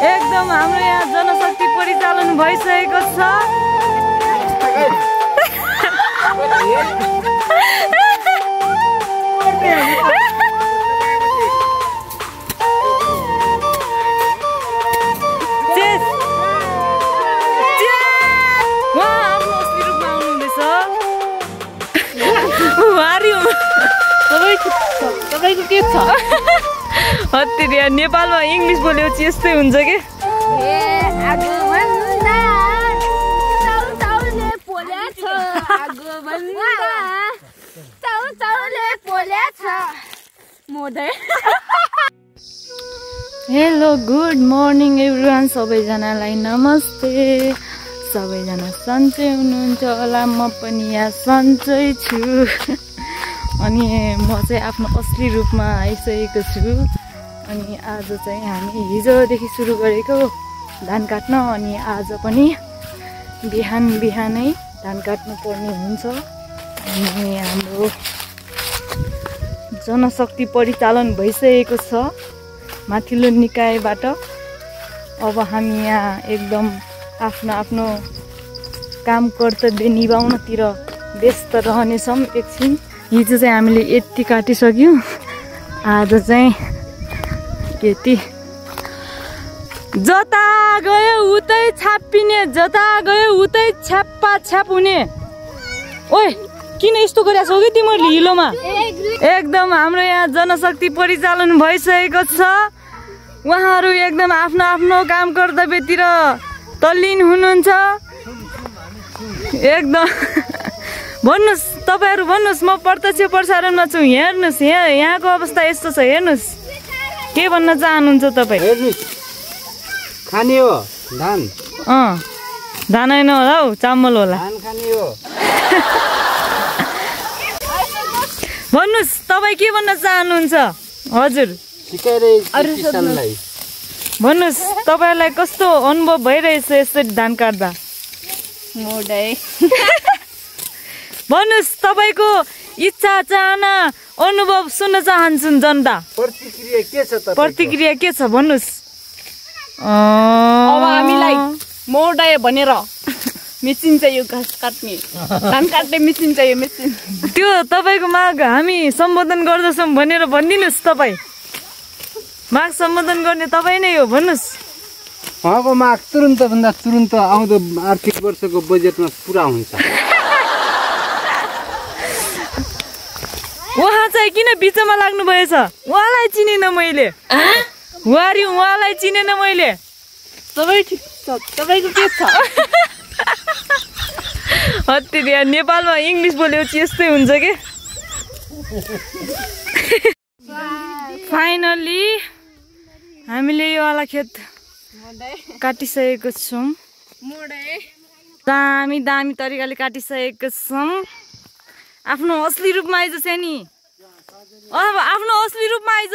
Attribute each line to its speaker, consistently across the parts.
Speaker 1: एकदम हाम्रो यहाँ जनशक्ति परिचालन भइसकेको छ।
Speaker 2: तपाईको के छ?
Speaker 1: हत्तेरिया नेपालमा इंग्लिश बोलेपछि यस्तै हुन्छ के? हेलो गुड मर्निङ एभ्रिवान, सबैजनालाई नमस्ते। सबैजना सन्चै हुनुहुन्छ होला, म पनि यहाँ सन्चै छु। अनि म चाहिँ आफ्नो असली रूपमा आइसकेको छु। अनि आज चाहिँ हामी हिजोदेखि सुरु गरेको धान काट्न, अनि आज पनि बिहान बिहानै धान काट्नु पर्ने हुन्छ। अनि हाम्रो जनशक्ति परिचालन भइसकेको छ माथिल्लो निकायबाट। अब हामी यहाँ एकदम आफ्नो आफ्नो काम कर्तव्य निभाउनतिर व्यस्त रहनेछौँ एकछिन। हिजो चाहिँ हामीले यति काटिसक्यौँ, आज चाहिँ यति। जता गयो उतै छापिने, जता गयो उतै छ्याप्पा छ्याप हुने। ओए किन यस्तो गरिरहेको छौ कि तिमीहरूले हिलोमा? एकदम हाम्रो यहाँ जनशक्ति परिचालन भइसकेको छ। उहाँहरू एकदम आफ्नो आफ्नो काम कर्तव्यतिर तल्लीन हुनुहुन्छ। एकदम भन्नुहोस्, तपाईँहरू भन्नुहोस्, म प्रत्यक्ष प्रसारणमा छु, हेर्नुहोस् यहाँको अवस्था यस्तो छ, हेर्नुहोस्। के भन्न चाहनुहुन्छ तपाईँ?
Speaker 3: खाने हो धान?
Speaker 1: धान होइन होला हौ, चामल होला। भन्नुहोस् तपाईँ के भन्न चाहनुहुन्छ? हजुर भन्नुहोस्, तपाईँहरूलाई कस्तो अनुभव भइरहेछ यसरी धान काट्दा? भन्नुहोस्, तपाईँको इच्छा चाहना अनुभव सुन्न चाहन्छन् जनता। प्रतिक्रिया के छ भन्नुहोस्।
Speaker 2: अब हामीलाई मोडाए भनेर मेसिन चाहियो, घाँस काट्ने, धान काट्ने मेसिन चाहियो, मेसिन।
Speaker 1: त्यो तपाईँको माग हामी सम्बोधन गर्दछौँ भनेर भनिदिनुहोस्। तपाईँ माग सम्बोधन गर्ने तपाईँ नै हो, भन्नुहोस्।
Speaker 3: उहाँको माग तुरुन्त भन्दा तुरुन्त आउँदो आर्थिक वर्षको बजेटमा पुरा हुन्छ।
Speaker 1: उहाँ चाहिँ किन बिचमा लाग्नु भएछ? उहाँलाई चिनेन मैले, उहाँलाई चिनेन मैले।
Speaker 2: सबै ठिक छ, तपाईँको के छ?
Speaker 1: हत्तेरिया नेपालमा इंग्लिश बोलेपछि यस्तै हुन्छ के? फाइनली हामीले यो वाला खेत काटिसकेको छौँ। दामी दामी तरिकाले काटिसकेको छौँ। आफ्नो असली रूपमा आइज सेनी, आफ्नो असली रूपमा आइज।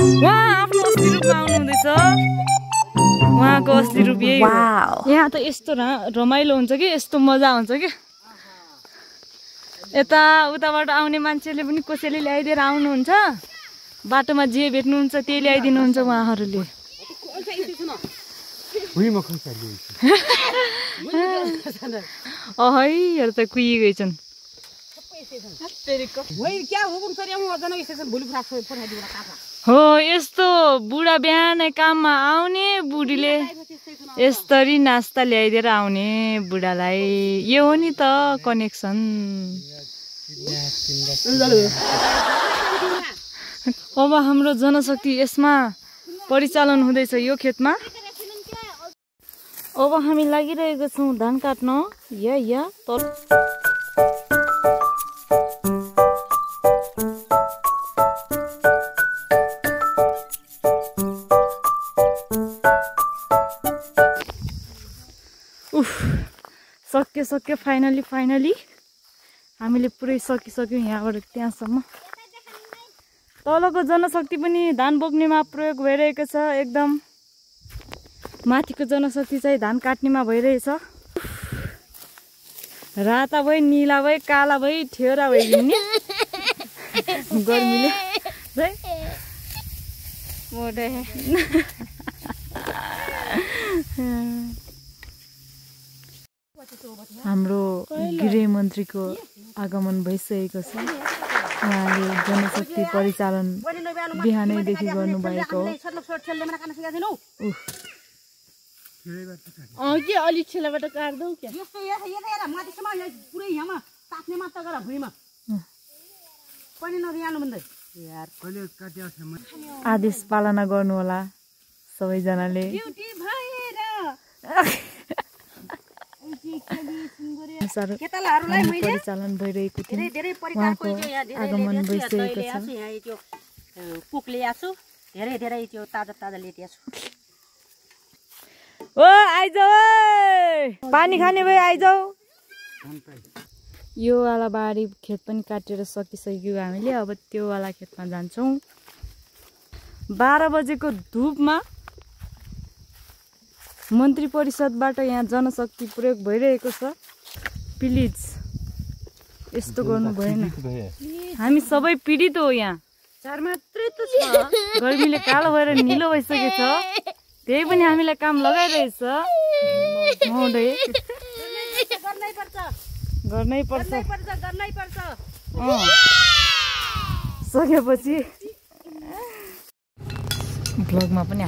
Speaker 1: उहाँ आफ्नो असली रूपमा आउनुहुँदैछ। उहाँको असली रूप यही हो। यहाँ त यस्तो रमाइलो हुन्छ कि, यस्तो मजा हुन्छ कि। यता उताबाट आउने मान्छेले पनि कसैले ल्याइदिएर आउनुहुन्छ, बाटोमा जे भेट्नुहुन्छ त्यही ल्याइदिनुहुन्छ उहाँहरूले। अहै त कुहिगएछन्। हो यस्तो बुढा बिहानै काममा आउने बुढीले यसरी नास्ता ल्याइदिएर आउने बुढालाई। यो हो नि त कनेक्सन। अब हाम्रो जनशक्ति यसमा परिचालन हुँदैछ, यो खेतमा। अब हामी लागिरहेको छौँ धान काट्न। सक्यो फाइनली हामीले पुरै सकिसक्यौँ यहाँबाट त्यहाँसम्म। तलको जनशक्ति पनि धान बोक्नेमा प्रयोग भइरहेको छ। एकदम माथिको जनशक्ति चाहिँ धान काट्नेमा भइरहेछ। राता भई, नीला भई, काला भई, ठेरा भई हिँड्ने गर्मीले। मोडे हाम्रो गृहमन्त्रीको आगमन भइसकेको छ। उहाँले जनशक्ति परिचालन बिहानैदेखि गर्नुभएको हो।
Speaker 2: के अलिक छेलाबाट काट्दौ क्या
Speaker 1: आदेश पालना गर्नुहोला सबैजनाले। परिचालन भइरहेको थियो। उहाँको आगमन भइसकेको छ।
Speaker 4: कुक ल्याएको छु, धेरै धेरै त्यो ताजा ताजा ल्याएको छु।
Speaker 1: ओ आइजाऊ, पानी खाने भए आइजाऊ। यो वाला बारी खेत पनि काटेर सकिसक्यो हामीले। अब त्यो वाला खेतमा जान्छौँ। 12 बजेको धुपमा मन्त्री परिषदबाट यहाँ जनशक्ति प्रयोग भइरहेको छ। प्लिज यस्तो गर्नु भएन। हामी सबै पीडित हो यहाँ।
Speaker 2: चार मात्रै त छ।
Speaker 1: गर्मीले कालो भएर निलो भइसकेको छ। त्यही पनि हामीलाई काम लगाइरहेछ। गर्नै पर्छ। सकेपछि भ्लगमा पनि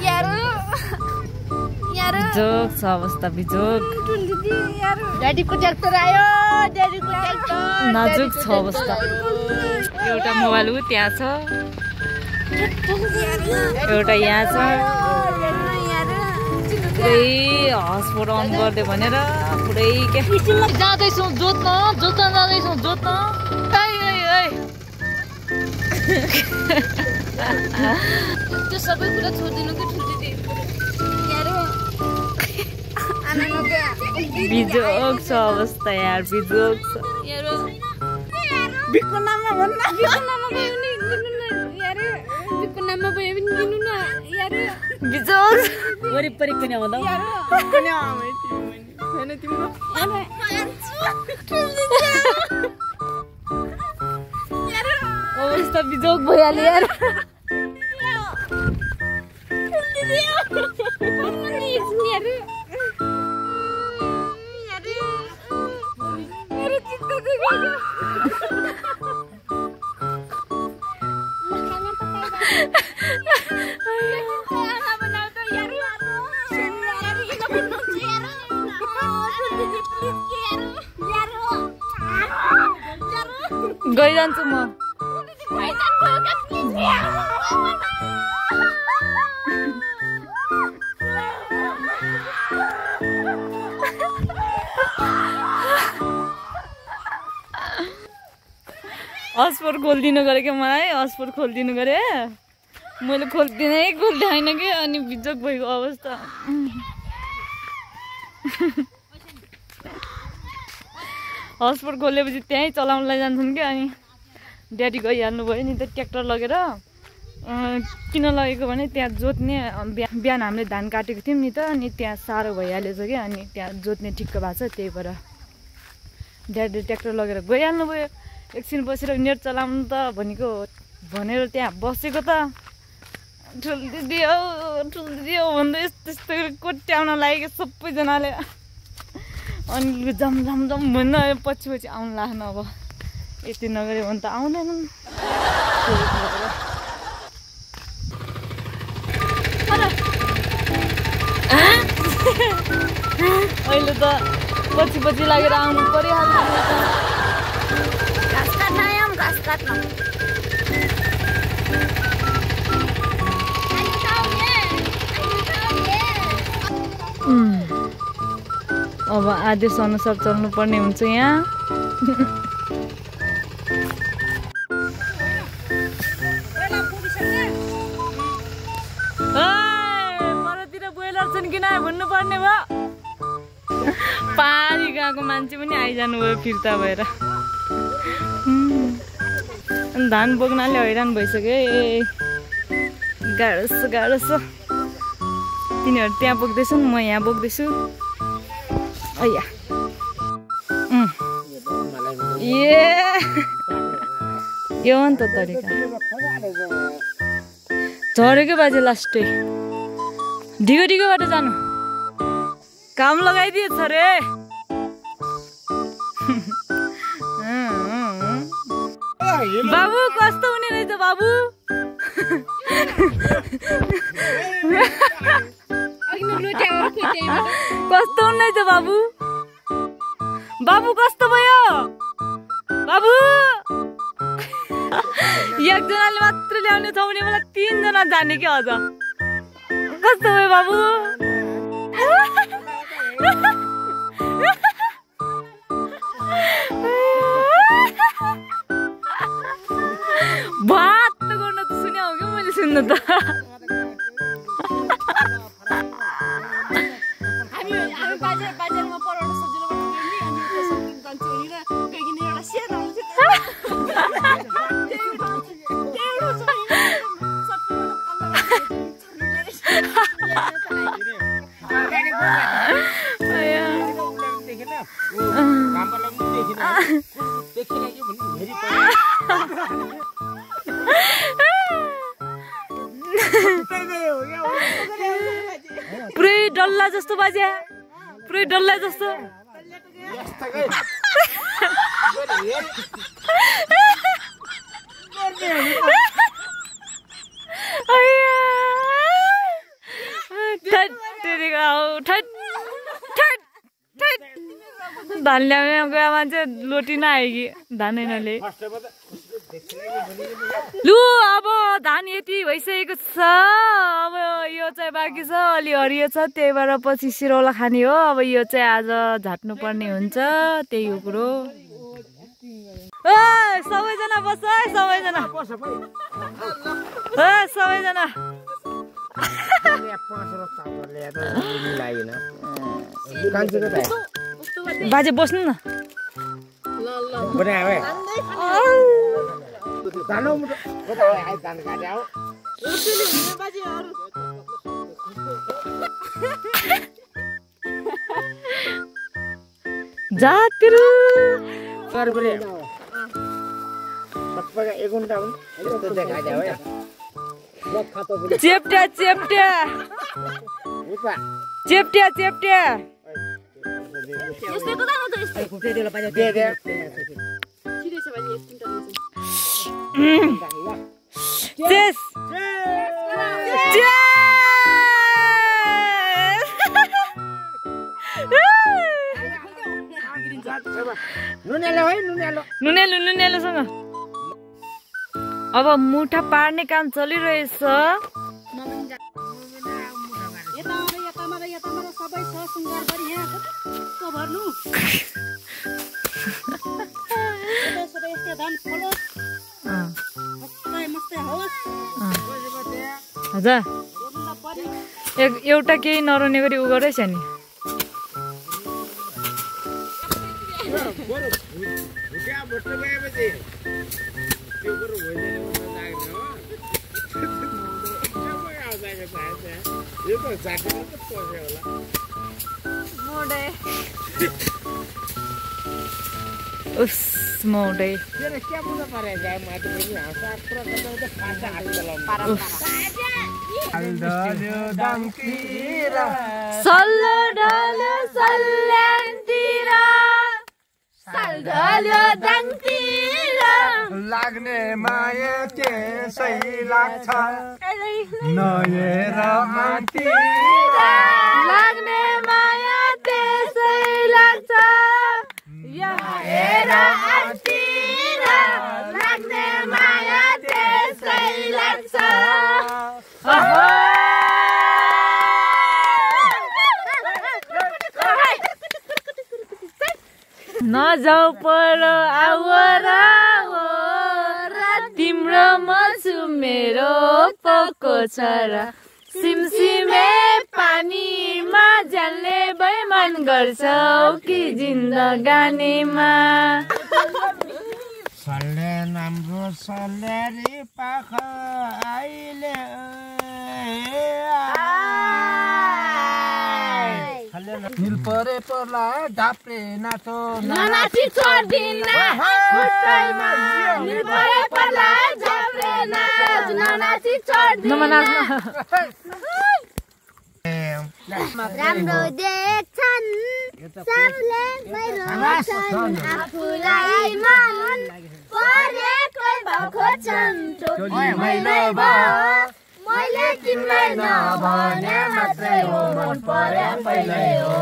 Speaker 1: बिजोग छ अवस्था। बिजोग नाजुक छ अवस्था। एउटा मोबाइल त्यहाँ छ, एउटा यहाँ छ। पुरै हस्पोट अन गरिदियो भनेर पुरै के जाँदैछौँ जोत्न जाँदैछौँ जोत्न।
Speaker 2: त्यो सबै कुरा छोडिदिनु कि ठुल्दिदी
Speaker 1: बिजोग छ अवस्था यार। बिजोग छ।
Speaker 2: बिको नाममा भन्न। बिको नाममा भयो भने दिनु न यार। बिको नाममा भयो भने दिनु न यार।
Speaker 1: बिजोग
Speaker 4: वरिपरि पनि आउँदा
Speaker 2: यार पनि आमै तिम्रो हैन तिम्रो
Speaker 1: अवस्था बिजोग भइहाल्यो यार। गइजान्छु म। हस्पोट खोलिदिनु गरे क्या मलाई। हस्पोट खोलिदिनु गरे, मैले खोलिदिएन कि। अनि बिजोग भएको अवस्था। हस्पोट खोलेपछि त्यहीँ चलाउनलाई जान्छन् क्या। अनि ड्याडी गइहाल्नु भयो नि त ट्र्याक्टर लगेर। किन लगेको भने त्यहाँ जोत्ने बिहान हामीले धान काटेको थियौँ नि त। अनि त्यहाँ साह्रो भइहालेछ क्या। अनि त्यहाँ जोत्ने ठिक्क भएको छ। त्यही भएर ड्याडी ट्र्याक्टर लगेर गइहाल्नु भयो। एकछिन बसेर नेट चलाउनु त भनेर त्यहाँ बसेको त ठुल्दिदी हो भन्दै यस्तो कोट्याउन लाग्यो सबैजनाले। अनि जम भन्न पछि आउनु लाग्नु। अब यति नगऱ्यो भने त आउँदैनन्। अहिले त पछि लागेर आउनु परिहाल्छ।
Speaker 2: घाँस काट्न
Speaker 1: अब आदेश अनुसार चल्नुपर्ने हुन्छ यहाँ। परतिर बोइलर छन् किन भन्नुपर्ने भयो। पारी गएको मान्छे पनि आइजानु भयो फिर्ता भएर। धान बोक्नाले हैरान भइसक्यो। गाह्रो छ। तिनीहरू त्यहाँ बोक्दैछन्, म यहाँ बोक्दैछु। अय्या यो हो नि त तरिका। झरेको बाजे लास्टै ढिगो ढिगोबाट जानु काम लगाइदिएछ रे बाबु कस्तो हुने रहेछ बाबु कस्तो हुने रहेछ बाबु बाबु कस्तो भयो बाबु एकजनाले मात्र ल्याउने छ भने मलाई 3 जना जाने के अझ कस्तो भयो बाबु बात त गर्न त सुन्या हो क्या मैले सुन्नु त पुरै डल्ला जस्तो बाजे पुरै डल्ला जस्तो धान ल्याउने गए मान्छे लोटी नआयो कि धान नले लु अब धान यति भइसकेको छ अब यो चाहिँ बाँकी छ अलि हरियो छ त्यही भएर पछि सिरौला खाने हो अब यो चाहिँ आज झाट्नु पर्ने हुन्छ त्यही हो कुरो सबैजना बस है सबैजना सबैजना बाजे बस्नु न जातिरु चेप्ट्या चेप्ट्या चेप्ट्या चेप्ट्या चेस नुनेलोसँग अब मुठा पार्ने काम चलिरहेछ हजुर एउटा केही नरहने गरी उ गरेछ नि मोडे सल्लो ढल्यो सल्यानतिर सालढल्यो दाङतिर
Speaker 3: लाग्ने माया त्यसै लाग्छ नहेर आँतिर
Speaker 1: लाग्ने माया त्यसै लाग्छ हेर आँतिर लाग्ने माया त्यसै लाग्छ नजाऊ पर आवर तिम्रो म छु मेरो पोको छोरा सिमसिमे पानीमा जान्ने बैमान गर्छौ कि जिन्दगानीमा
Speaker 3: सल्ले राम्रो सल्लेरी पाख आइले निल परे पर्ला झाप्रे नाचो
Speaker 2: नानाची छोड्दिन खुट्टैमा निल परे पर्ला झाप्रे नाच नानाची छोड्दिन
Speaker 5: राम्रो देख्छन् सबले रोन्छन् आफूलाई मन परेको भाउ खोज्छन् मैले तिमीलाई नभने मात्रै हो मन परे पहिल्यै हो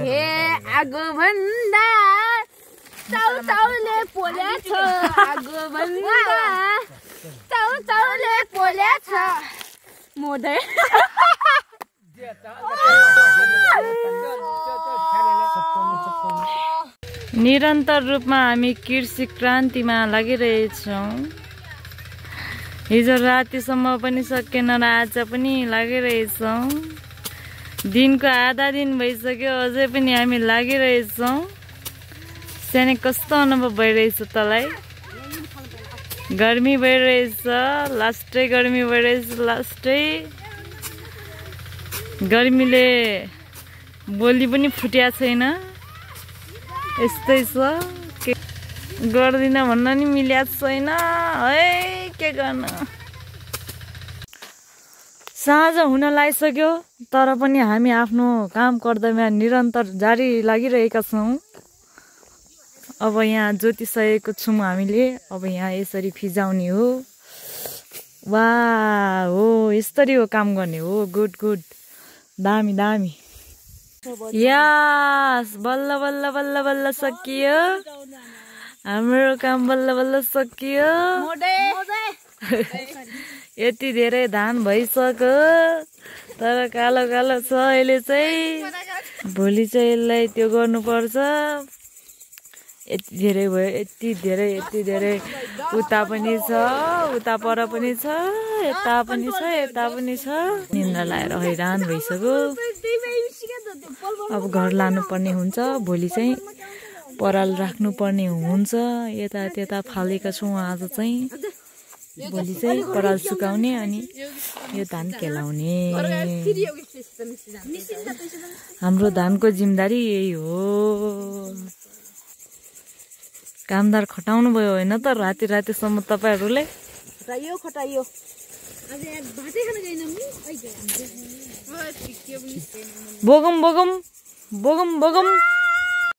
Speaker 2: हे आगो भन्दा चाउचाउले पोलेछ आगो भन्दा चाउचाउले पोलेछ मोदै
Speaker 1: निरन्तर रूपमा हामी कृषि क्रान्तिमा लागिरहेछौँ। हिजो रातिसम्म पनि सकेन र आज पनि लागिरहेछौँ। दिनको आधा दिन भइसक्यो अझै पनि हामी लागिरहेछौँ। सानो कस्तो अनुभव भइरहेछ तँलाई? गर्मी भइरहेछ, लास्टै गर्मी भइरहेछ, लास्टै गर्मीले बोली पनि फुट्या छैन। यस्तै छ, के गर्दिन भन्न नि मिल्या छैन है, के गर्न। साँझ हुन लागिसक्यो तर पनि हामी आफ्नो काम कर्तव्य निरन्तर जारी लागिरहेका छौँ। अब यहाँ जोतिसकेको छौँ हामीले। अब यहाँ यसरी फिजाउने हो। वाह हो, यसरी हो काम गर्ने हो। गुड गुड, दामी दामी। यस, बल्ल बल्ल बल्ल बल्ल सकियो हाम्रो काम, बल्ल बल्ल सकियो। यति धेरै धान भइसक्यो तर कालो कालो छ अहिले चाहिँ। भोलि चाहिँ यसलाई त्यो गर्नुपर्छ। यति धेरै भयो, यति धेरै। उता पनि छ, उता पर पनि छ, यता पनि छ, यता पनि छ। निन्द्रा लाएर हैरान भइसक्यो। अब घर लानुपर्ने हुन्छ। भोलि चाहिँ पराल राख्नुपर्ने हुन्छ। यता त्यता फालेका छौँ आज चाहिँ। भोलि चाहिँ पराल सुकाउने अनि यो धान केलाउने। हाम्रो धानको जिम्मेदारी यही हो। कामदार खटाउनु भयो होइन त राति रातिसम्म तपाईँहरूले?
Speaker 2: खटाइयो
Speaker 1: बोगम बोगम बोगम बोगम।